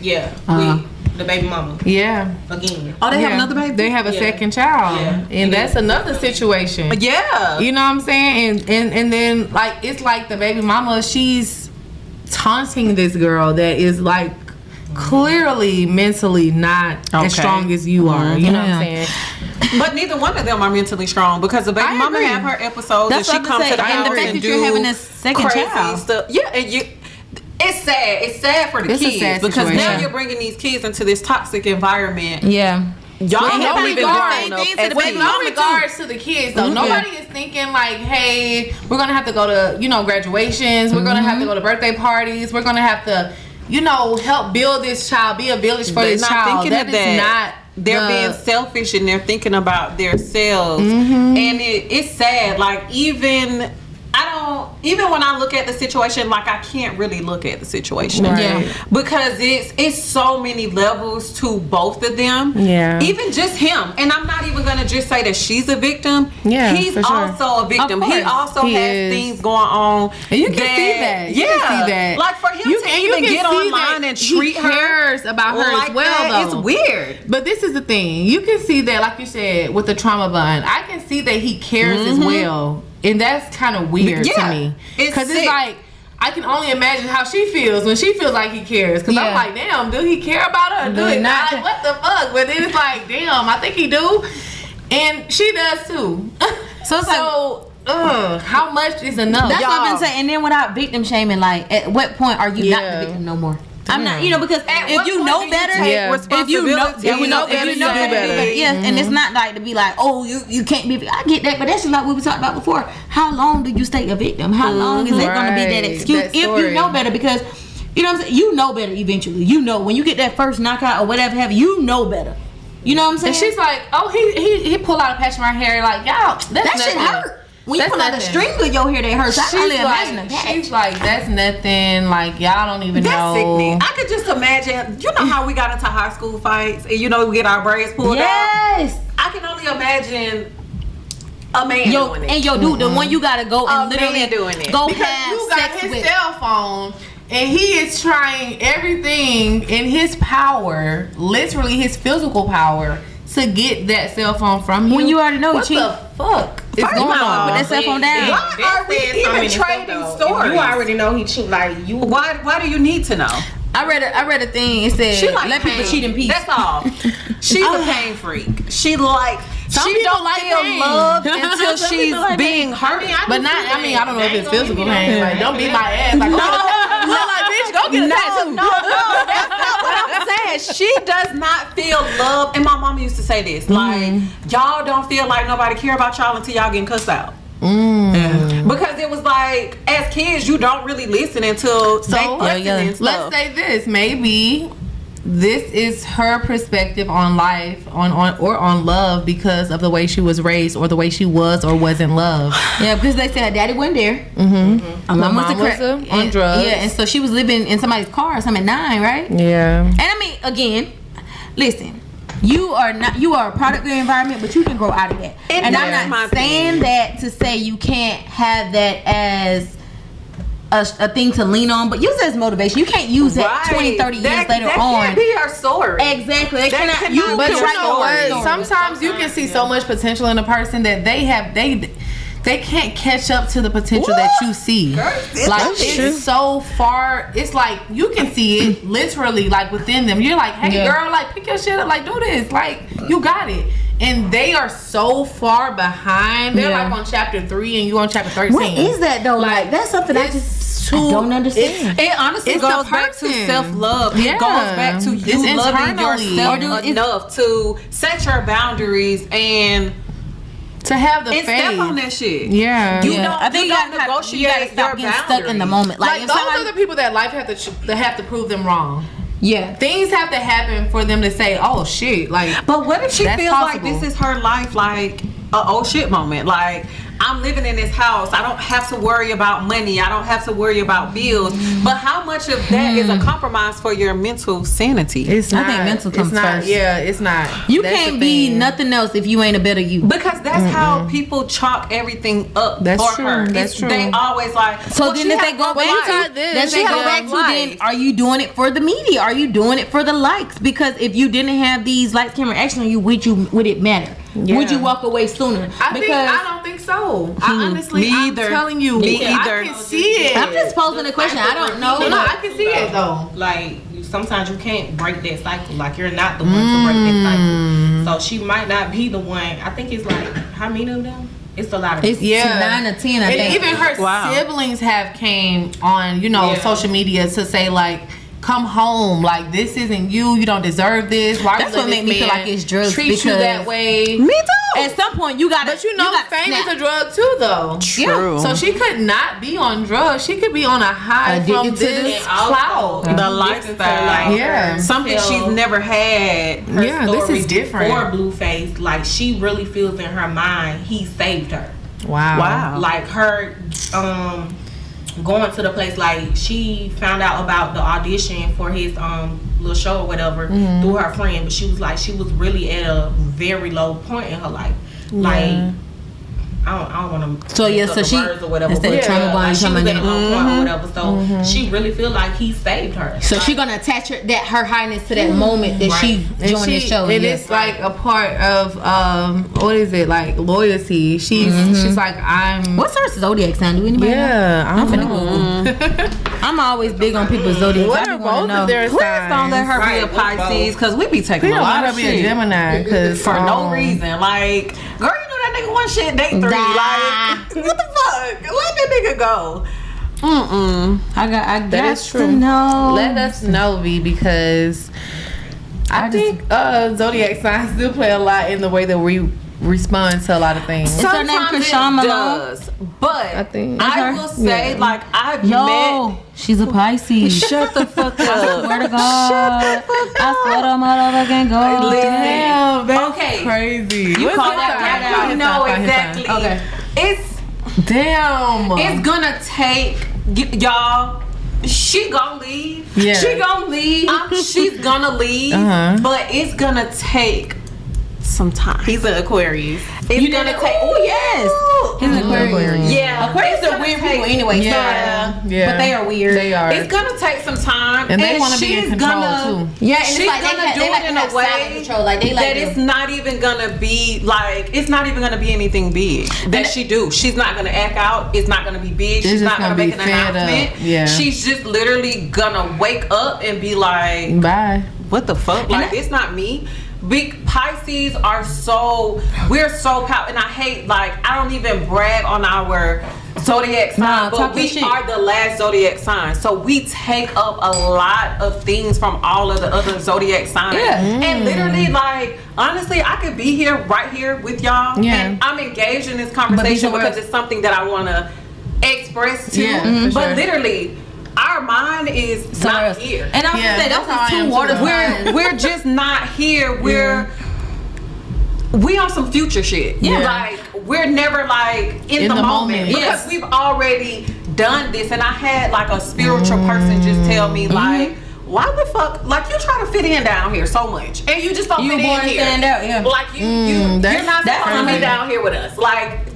Yeah, with the baby mama Yeah. again. Oh, they have Yeah. another baby? They have a Yeah. second child. Yeah. And that's another situation. Yeah. You know what I'm saying? And then like it's like the baby mama, she's taunting this girl that is like clearly mentally not as strong as you are. You know what I'm saying? But neither one of them are mentally strong because the baby I mama agree. have her episodes That's and she what I'm comes to saying. the And house the fact and that you're do having a second crazy child. stuff. Yeah, and it's sad. It's sad for the It's a kids sad because now situation. you're bringing these kids into this toxic environment. Yeah. Y'all And don't no even regard- grown up things to as the With baby kids. no regards to the kids though. Nobody is thinking like, hey, we're gonna have to go to, graduations, we're gonna have to go to birthday parties, we're gonna have to, help build this child, be a village for They're this not child. thinking That of is that. not They're being selfish and they're thinking about themselves, and it's sad. Like even when I look at the situation, like I can't really look at the situation, because it's so many levels to both of them. Yeah. Even just him, and I'm not even gonna just say that she's a victim. Yeah, he's for sure. also a victim. Of He course, also he has is. things going on. And you can see that. You can see that. Like for him to even get online and treat he her cares about her like as well, that, though. it's weird. But this is the thing. You can see that, like you said, with the trauma bond. I can see that he cares as well. And that's kind of weird to me. Because it's sick. like, I can only imagine how she feels when she feels like he cares. Because I'm like, damn, do he care about her? Do he not? Like, what the fuck? But then it's like, damn, I think he do. And she does too. So it's how much is enough? That's what I've been saying. And then without victim shaming, like at what point are you not the victim no more? I'm not, because if you know better, if you know better, yes, and it's not like to be like, oh, you can't be. I get that, but that's just like we were talking about before. How long do you stay a victim? How long is it going to be that excuse? If you know better, because you know what I'm saying, you know better eventually. You know when you get that first knockout or whatever, you know better. You know what I'm saying? And she's like, oh, he pulled out a patch of my hair, like, y'all, that shit hurt. When you pull out the string of your hair that hurts, I can only imagine that. She's like, that's nothing. Like, y'all don't even know. That's sickening. I could just imagine. You know how we got into high school fights, and we get our braids pulled out. Yes. I can only imagine a man doing it. And your dude, the one you gotta go and literally doing it. go Because have you got sex his with. cell phone, and he is trying everything in his power, literally his physical power, to get that cell phone from you. When you already know what cheat. the fuck is First going of all, on? Put that cell phone down. Why are we even trading stories? You already know he cheat. Like you. Why do you need to know? I read a thing. It said, She like "Let people pain. cheat in peace." That's all. She's a pain freak. She don't feel pain. loved until Some she's people like being hurt. But not, I don't know if it's physical pain. Like, don't beat my ass. Like, bitch, go get a tattoo. No, that's not what I'm saying. She does not feel love. And my mama used to say this, like, y'all don't feel like nobody care about y'all until y'all getting cussed out. Because it was like, as kids, you don't really listen until they fussing and stuff. Let's say this. Maybe this is her perspective on life, on love, because of the way she was raised, or the way she was or wasn't loved. Yeah, because they said her daddy wasn't there. My Mom mom was on drugs. Yeah, and so she was living in somebody's car or something at 9, right? Yeah. And I mean, again, listen. You are a product of your environment, but you can grow out of that. And I'm not saying that to say you can't have that as a thing to lean on, but use it as motivation. You can't use that 20, 30 years later that on. Can't be her story. Exactly. But You know what? Sometimes you can see so much potential in a person that they can't catch up to the potential that you see. Like, it's so far. It's like you can see it literally, like within them. You're like, hey, girl, like pick your shit up, like do this, like you got it. And they are so far behind. They're like on chapter 3, and you on chapter 13. What is that though? Like that's something I don't understand. It honestly goes back to self-love. It goes back to you loving yourself enough to set your boundaries and to have the and faith. step on that shit. Yeah. You Yeah. don't. I think you you don't gotta negotiate stop your getting stuck in the moment. Like if those somebody- are the people that life have to prove them wrong. Yeah. Things have to happen for them to say, "Oh shit!" Like, But what if she That's feels possible. like this is her life, like a oh shit moment? Like, I'm living in this house. I don't have to worry about money. I don't have to worry about bills. But how much of that is a compromise for your mental sanity? it's I not. think mental comes it's not, first. Yeah, it's not. You That's can't the be thing. nothing else if you ain't a better you. Because that's how people chalk everything up That's for true, her. that's It's- true. They always like. So well, then she if has they go rough back life. to then She they has go back rough to then life. are you doing it for the media? Are you doing it for the likes? Because if you didn't have these lights, camera, action on you, would it matter? Yeah. Would you walk away sooner? I don't think so. I honestly, Me I'm either. telling you, Me either. I can see it. I'm just posing a question. I don't know. No, I can see it though. Like sometimes you can't break that cycle. Like you're not the one to break that cycle. So she might not be the one. I think it's like how many of them? It's a lot of It's Yeah. 9 or 10, I And think. even her Wow. siblings have came on, social media to say like, come home, like this isn't you. You don't deserve this. Why That's you let what made this me feel man like it's drugs, treat you because- that way? Me too. At some point, you got. But fame is a drug too, though. True. So she could not be on drugs. She could be on a high Addicted from to this this clout. The lifestyle. Yeah. Something she's never had. her Yeah, this story is different. before Blueface, like she really feels in her mind he saved her. Wow. Wow. Like her going to the place, like she found out about the audition for his little show or whatever through her friend, but she was like she was really at a very low point in her life. Like I don't want to. So, yeah, so she- or whatever. instead of but trauma bond, like, she was trauma at a low point or whatever. So she really feel like he saved her. So she gonna attach her highness to that moment that she And joined this show. and yeah. it's like a part of what is it, like loyalty? She's like, I'm. What's her zodiac sign? Do anybody know? Yeah, I'm finna Google. I'm always big on people's zodiac. What I are just wanna both know. of their Please don't let her be a Right, Pisces, because we be taking Please a don't lot let of her be a shit Gemini, because for no reason. Like, girl, you know that nigga one shit, day 3. Nah. Like, what the fuck? Let that nigga go. I got is to true. know. Let us know, V, because I think zodiac signs do play a lot in the way that we respond to a lot of things. Is her name Sometimes Krishan it Malone? does, but I think- I Is her? will say, like, I've Yo, met. she's a Pisces. Shut the fuck I up. swear to God. I swear to motherfucking God. Listen. Damn, that's Okay. crazy. You What's call his that sign? right Find now. his You sign, know find his sign. exactly. Okay. It's Damn. gonna take y'all. She gonna leave. Yeah. She gonna leave. She's gonna leave. Uh-huh. But it's gonna take some time. He's an Aquarius. It's gonna take. Oh yes. He's an Aquarius. Yeah. Aquarius It's are gonna weird take- people anyway. Yeah. So, Yeah. but they are weird. They are. It's gonna take some time, And they wanna be she's in control, gonna, too. Yeah, and she's it's like gonna do they it in a way control. Like they like that it's not even gonna be like it's not even gonna be anything big that she do. She's not gonna act out. It's not gonna be big. It's She's just not gonna gonna make be an fed up. announcement. Yeah. She's just literally gonna wake up and be like, Bye. "What the fuck? Like it's not me." Big Pisces are we're so powerful, and I hate I don't even brag on our zodiac sign, Nah, but talk your we shit. are the last zodiac sign, so we take up a lot of things from all of the other zodiac signs. Yeah. And literally, honestly, I could be here right here with y'all, Yeah. and I'm engaged in this conversation somewhere because else. it's something that I want to express to. Yeah, for But sure. literally, our mind is somewhere not else. here. And I was Yeah, gonna say that's how those I are am two too. water signs. We're just not here. We on some future shit. Yeah. Like we're never in the moment because Yes. we've already done this. And I had a spiritual person just tell me why the fuck you try to fit in down here so much and you just don't You fit born in to here. stand out, yeah. You're not that's supposed to be crazy. down here with us.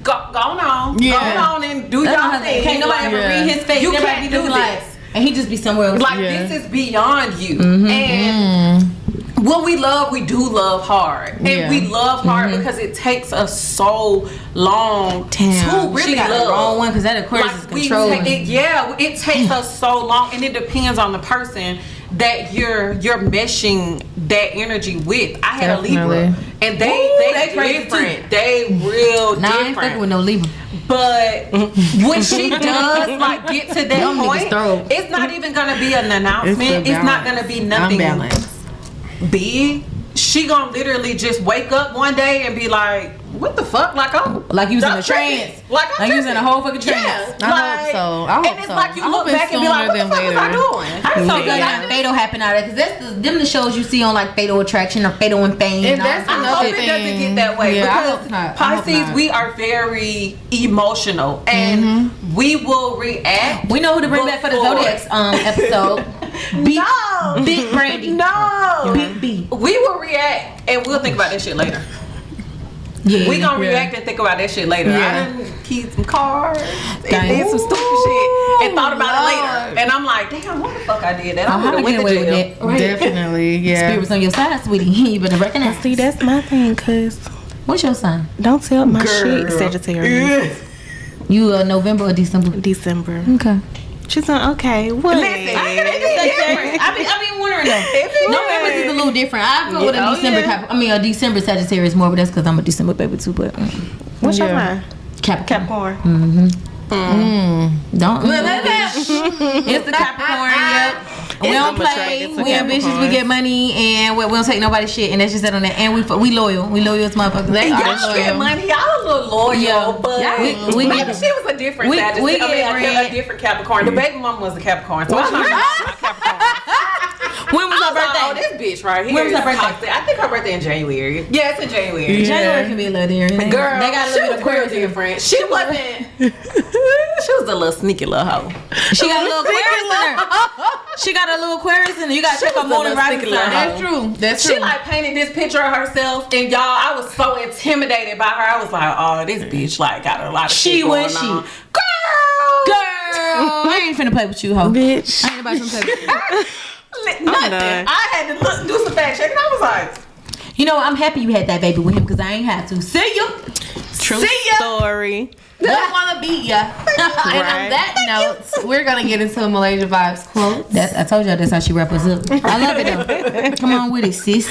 Go on, Yeah. go on and do y'all thing. Can't nobody ever Yeah. read his face. You Everybody can't be do looking like, this. and he just be somewhere else. Yeah. This is beyond you. And what we love, we do love hard. And Yeah. we love hard because it takes us so long to really she got love. the wrong one because that Aquarius is controlling. It takes us so long, and it depends on the person that you're meshing that energy with. I had a Libra, Definitely. and Ooh, they they crazy different. They real Nah, I ain't different. fucking with no Libra. But when she does get to that Them niggas point, throw. it's not even gonna be an announcement. It's not gonna be nothing Unbalanced. big. she gonna literally just wake up one day and be like, what the fuck? Like you was in a trance. Like you was in a whole fucking trance. Yeah, I hope so. I hope and it's so. like you I look hope it's back and be like, what the sooner fuck was I than doing? I'm so glad that Fatal happened out of it, because that's them the shows you see on like Fatal Attraction or Fatal and Fame. And that's I another hope it doesn't thing. get that way, Yeah, I hope because not. I hope Pisces, not. we are very emotional and we will react. We know who to bring back for the Zodiacs episode. Big Brandy. No. Big B. We will react and we'll think about that shit later. Yeah. We gonna react and think about that shit later. Yeah. I done keyed some cards and Dang. did some stupid shit and thought about it Lord. later. And I'm like, damn, what the fuck I did that? I How would to have went get to away with jail. that? Right. Definitely, yeah. Spirit was on your side, sweetie. You better recognize. See, that's my thing, cause What's your sign? don't tell my Girl. shit, Sagittarius. You November or December? December. Okay. She's like, okay, what? I be wondering though. November is a little different. I go with a Oh, December yeah. a December Sagittarius more, but that's because I'm a December baby too. But What's your Yeah. mind? Capricorn. Capricorn. Don't. It's the Capricorn. Yep. We don't play. It's a We ambitious. We Capricorn. get money, and we don't take nobody's shit. And that's just that on that. And we loyal. We loyal as motherfuckers. They are Y'all get money. Y'all a little loyal, Yeah. but We maybe get- she was a different we Sagittarius. get bread. A different Capricorn. The baby mama was a Capricorn. So I'm not Capricorn. When was I her was like, oh, birthday? this bitch right here. When was her is birthday? toxic. I think her birthday in January. Yeah, it's in January. January can be a little different. Girl, they got a she little was bit of real Aquarius in her. different. She wasn't. She was a little sneaky little hoe. She got a little Aquarius in her. She got a little Aquarius in her. You got to check her was a moon and little rising sticky sign. little That's true. That's She true. like painted this picture of herself, and y'all, I was so intimidated by her. I was like, oh, this bitch like got a lot of She shit was going she. on. Girl, I ain't finna play with you, hoe. Bitch. I ain't about to play with you. Nothing. done. I had to do some fact checking. I was like, You know, I'm happy you had that baby with him because I ain't have to. See ya. True See ya. story. Don't want to beat ya. And on that note, we're gonna get into a Malaysia Vibes quote. I told y'all that's how she wrap us up. I love it though. Come on with it, sis.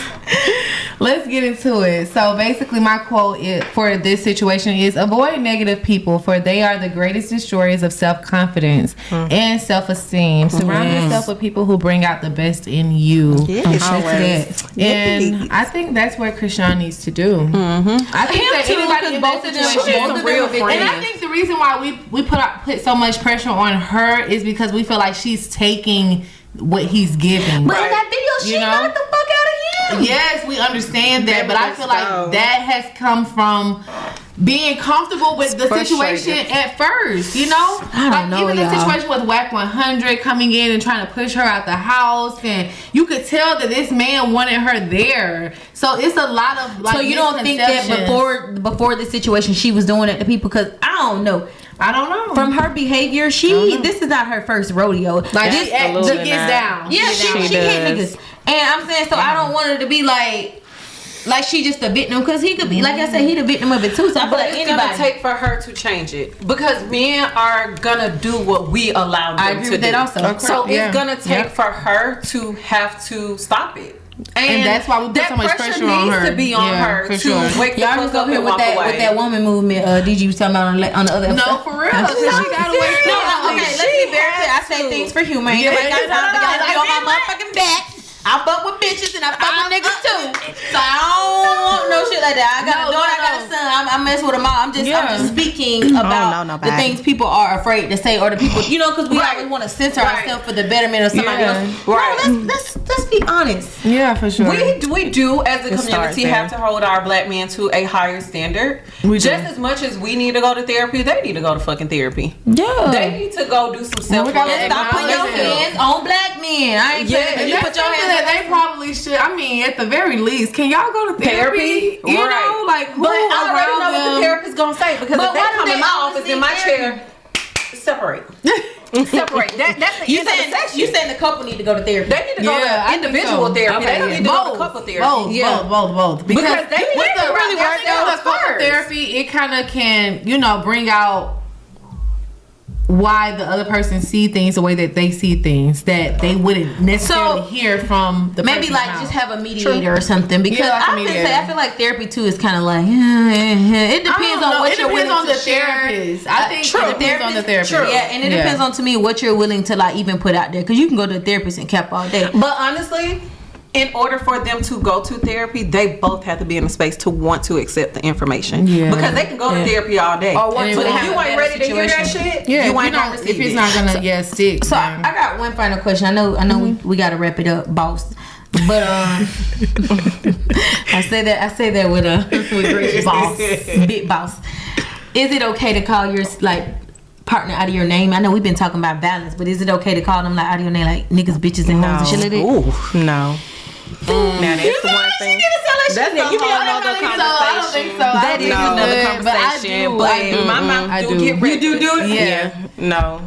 Let's get into it. So basically, my quote for this situation is: avoid negative people, for they are the greatest destroyers of self-confidence and self-esteem. Surround yourself with people who bring out the best in you. Always. And I think that's what Krishan needs to do. I think Him that too, anybody in because both both of them- situations, both of them are big and I friends. think the reason why we put so much pressure on her is because we feel like she's taking what he's giving. But in that video, she You know? knocked the fuck out of him. Yes, we understand that, but I feel like that has come from being comfortable with the situation at first, you know? I don't know, even the y'all. situation with Whack 100 coming in and trying to push her out the house, and you could tell that this man wanted her there. So it's a lot of like. So you don't think that misconceptions. before this situation she was doing that to people? Because I don't know. I don't know. From her behavior, this is not her first rodeo. like This- she absolutely gets not. down. yeah, she hit niggas. And I'm saying, so I don't want her to be like she just a victim, because he could be, like I said, he the victim of it too. So I feel but like it's anybody. gonna take for her to change it, because men are gonna do what we allow them I agree to with do. that also. So Yeah. it's gonna take Yep. for her to have to stop it. And that's why we put that so much pressure needs on her. to be on Yeah, her for to sure. wake the Y'all fuck just up over here and with walk that away. with that woman movement. DG was talking about on the other episode. No, for real. 'Cause she got away from No, it. okay, let's be very clear. I say things for humor. Ain't nobody got time for y'all to be on my motherfucking back. I fuck with bitches and I fuck with niggas too. So I don't want no shit like that. I got a daughter, I got a son. I mess with them all. I'm just speaking about know the nobody. things people are afraid to say, or the people, you know, because we Right. always want to censor Right. ourselves for the betterment of somebody Yeah. else. Right. No, let's be honest. Yeah, for sure. We do as a It starts community there. have to hold our black men to a higher standard. Just as much as we need to go to therapy, they need to go to fucking therapy. Yeah. They need to go do some self we gotta love. Stop putting your hands on black men. I ain't Yeah, saying and you That's put your something hands that they probably should. I mean, at the very least, can y'all go to therapy? You Right. know, like who But I already around know what the them? therapist gonna say, because But if they why do come in they my always office in need my therapy? chair, separate. Separate. That's the You end of the saying section. you saying the couple need to go to therapy? They need to go Yeah, I to think individual so. therapy. Okay, They don't yeah. need to go to couple therapy. Both. Because they with need the to really work with out the couple first. therapy, it kind of can, bring out why the other person see things the way that they see things that they wouldn't necessarily So, hear from the Maybe person's like mouth. just have a mediator or something, because Yeah, like a I mediator. feel like therapy too is kind of like it depends on what it you're depends willing on to the share. therapist. I think True. it depends on the therapist. Yeah, and it depends on, to me, what you're willing to like even put out there, because you can go to a therapist and cap all day. But honestly, in order for them to go to therapy, they both have to be in a space to want to accept the information. Yeah. Because they can go to therapy all day. Or But want to if have you a ain't better ready to hear that situation. shit, Yeah, you ain't know, gonna receive if it's it. not gonna stick. So then- I got one final question. I know we gotta wrap it up, boss. But I say that with great boss, big boss. Is it okay to call your like partner out of your name? I know we've been talking about balance, but is it okay to call them like out of your name, like niggas, bitches, and hoes and shit like that? Ooh, no. Now that's the one thing. That's a whole nother conversation. I don't think so. That is another But I conversation. do. But I do. my mouth I do do. get ready. You do it? Yeah. No.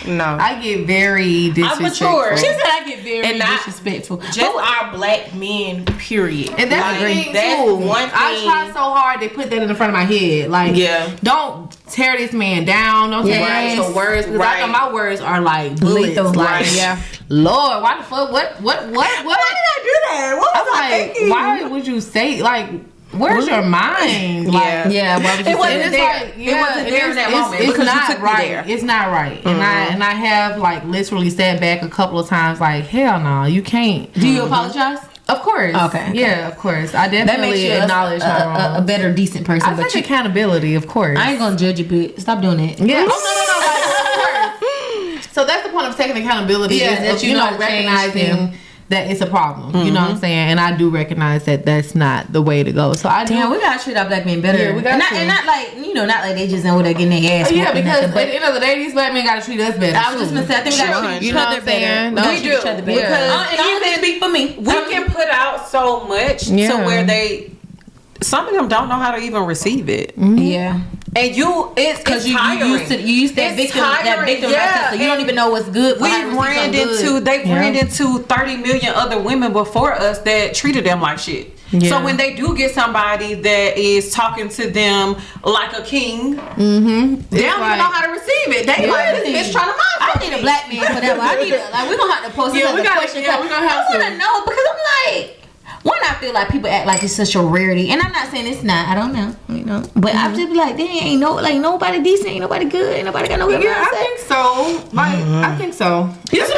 I get very disrespectful. mature. She said I get very And not- disrespectful. Just our black men, period. And that's Like, the thing that's too. one I thing. try so hard to put that in the front of my head. Like, Yeah. don't tear this man down. Don't tear Yes. his words. Because I Right. know my words are like bullets. Lethal. Like, Right. yeah. Lord, why the fuck? What? Why did I do that? What was I thinking? Why would you say like? Where's your mind? Like, Yeah, why would you It say wasn't that? there. It wasn't there in that moment It's because you not took me right. there. It's not right. And I have like literally sat back a couple of times. Like, hell no, you can't. Do you apologize? Of course. Okay. Yeah, of course. I That makes definitely you acknowledge my a wrongs. better, decent person. I but take you, accountability, of course. I ain't gonna judge you, but stop doing that. Yeah. No. Like, of course. So that's the point of taking accountability. Yeah, is that of, you you know know, to change recognizing them. that it's a problem. You know what I'm saying? And I do recognize that that's not the way to go. So I do. Damn, we gotta treat our black men better. Yeah, we got and to. and not like not like they just know they're getting their ass. Yeah, whooped or because nothing, at the end of the day, these black men gotta treat us better. I was just gonna say, I think we gotta treat You each know other what I'm saying? better. We No, gotta we treat do. each other better. Because And I can speak for me. We can put out so much Yeah. to where some of them don't know how to even receive it. Yeah, And it's because you tiring. used that It's victim tiring, mindset, yeah, so you don't and even know what's good. for how to receive something good. ran into 30 million other women before us that treated them like shit. Yeah. So when they do get somebody that is talking to them like a king, they don't even know how to receive it. They like, this bitch trying to I need a black man for that one. I need like we're gonna have to post this as a question. we're gonna have I wanna know because I'm like. One, I feel like people act like it's such a rarity, and I'm not saying it's not. I don't know, but I just be like, dang, ain't nobody decent, ain't nobody good, ain't nobody got no good. Yeah, I think so. Like, I think so. Yes,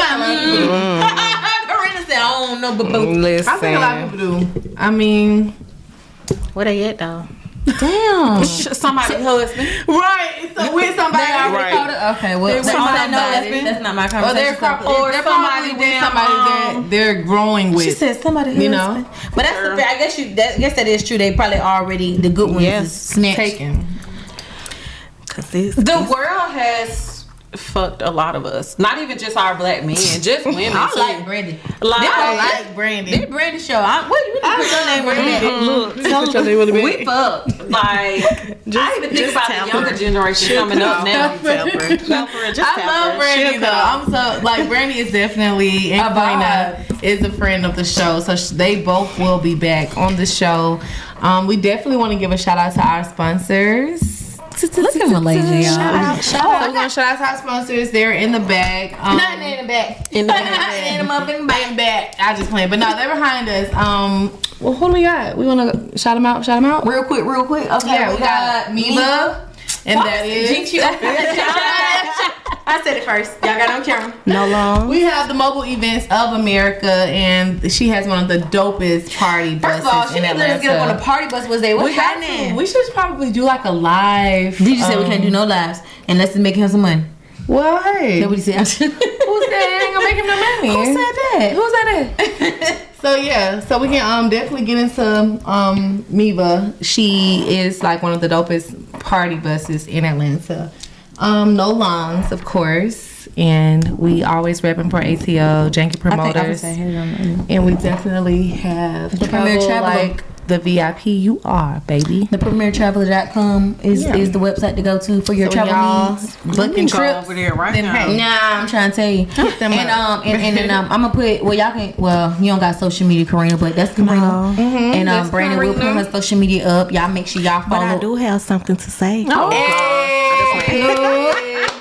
Karina said, I don't know, but Listen. I think a lot of people do. I mean, Where they at though? damn. somebody husband. right? So with somebody Right. Okay, well, With somebody. that's not my Or conversation. they're somebody probably with damn, somebody that they're growing with. She said somebody, You know? husband. But that's the fair. I guess that is true. They probably already the good ones is snatched. taken. The world has fucked a lot of us. Not even just our black men, just women I too. like Brandy. I like Brandy. This Brandy show. What you put your name on that? Look, We fucked. Like I even think about the younger generation coming up now. I love Brandy though. I'm so like Brandy is definitely and Karina is a friend of the show, so they both will be back on the show. We definitely want to give a shout out to our sponsors. Look at Malaysia, y'all. So we're gonna shout out to our sponsors. They're in the back. Nothing in the back. In the back. I just playing, but no, they're behind us. Well, who do we got? We wanna shout them out. Shout them out. Real quick. Okay, Yeah, we got Miva, and that is. I said it first. Y'all got it on camera. No long. We have the Mobile Events of America, and she has one of the dopest party buses First of all, she in need to let us get up on Atlanta. the party bus. Was there? What's happening? We should probably do like a live. Did you say we can't do no lives unless it's making him some money? Well, hey. That what he said. Who said it ain't gonna make him no money? Who said that? Who said that? So yeah, so we can definitely get into Miva. She is like one of the dopest party buses in Atlanta. No lawns, of course, and we always repping for ATO, Janky Promoters, and we definitely have The Premier Traveler. like the VIP you are, baby. The premiertraveler.com is the website to go to for your travel needs. Booking Go trips. over there right Then now. hey, Nah, I'm trying to tell you. them And up. and I'm gonna put y'all can you don't got social media, Karina, but that's Karina. And that's Brandon will put Karina. her social media up. Y'all make sure y'all But I follow. do have something to say.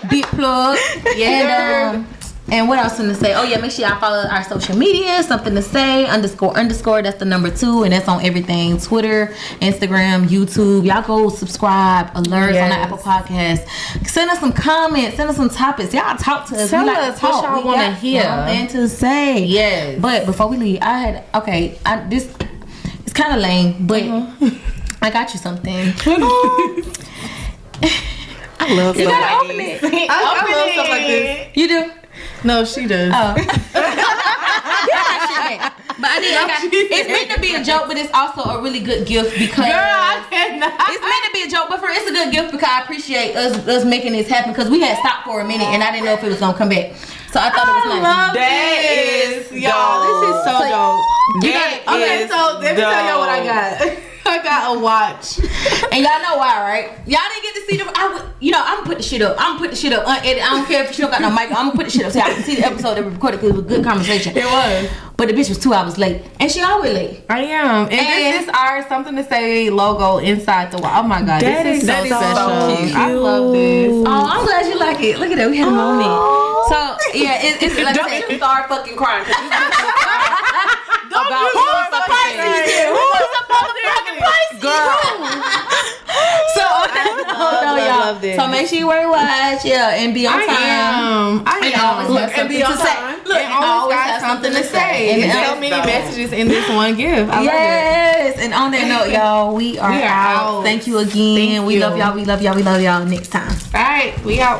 Big plug. Yeah. And And what else to say? Oh yeah, make sure y'all follow our social media. Something to say __ that's the number 2, and that's on everything: Twitter, Instagram, YouTube. Y'all go subscribe, alerts on the Apple Podcast. Send us some comments, send us some topics. Y'all talk to us. Tell us what y'all want to hear and to say. Yes. But before we leave, this it's kind of lame, but I got you something. I love You stuff gotta like open this. it. I love stuff like this. You do? No, she does. Oh. But it's meant to be a joke, but it's also a really good gift because I cannot. it's meant to be a joke, but it's a good gift because I appreciate us making this happen because we had stopped for a minute and I didn't know if it was gonna come back. So I thought it was nice. That is y'all. This is so dope. Okay, so let me tell y'all what I got. I got a watch. And y'all know why, right? Y'all didn't get to see I'm gonna put the shit up. I'm gonna put the shit up unedited. I don't care if she don't got no mic. I'm gonna put the shit up so y'all can see the episode that we recorded because it was a good conversation. It was. But the bitch was 2 hours late. And she always late. I am. And this is our Something to Say logo inside the wall. Oh my god, this is so special. cute. I love this. Oh, I'm glad you like it. Look at that. We had a moment. So yeah, it's like I said, Don't start fucking crying. about who's the Pisces here? Who's the motherfucking Pisces? Girl. So y'all. this. So make sure you wear your watch, and be on time. I And am. always have something to say. Look, And always got something to say. And so many messages in this one gift. I love it. Yes. And on that note, y'all, we are out. out. Thank you again. Thank We you. love y'all. We love y'all. We love y'all. Next time. All right, we out.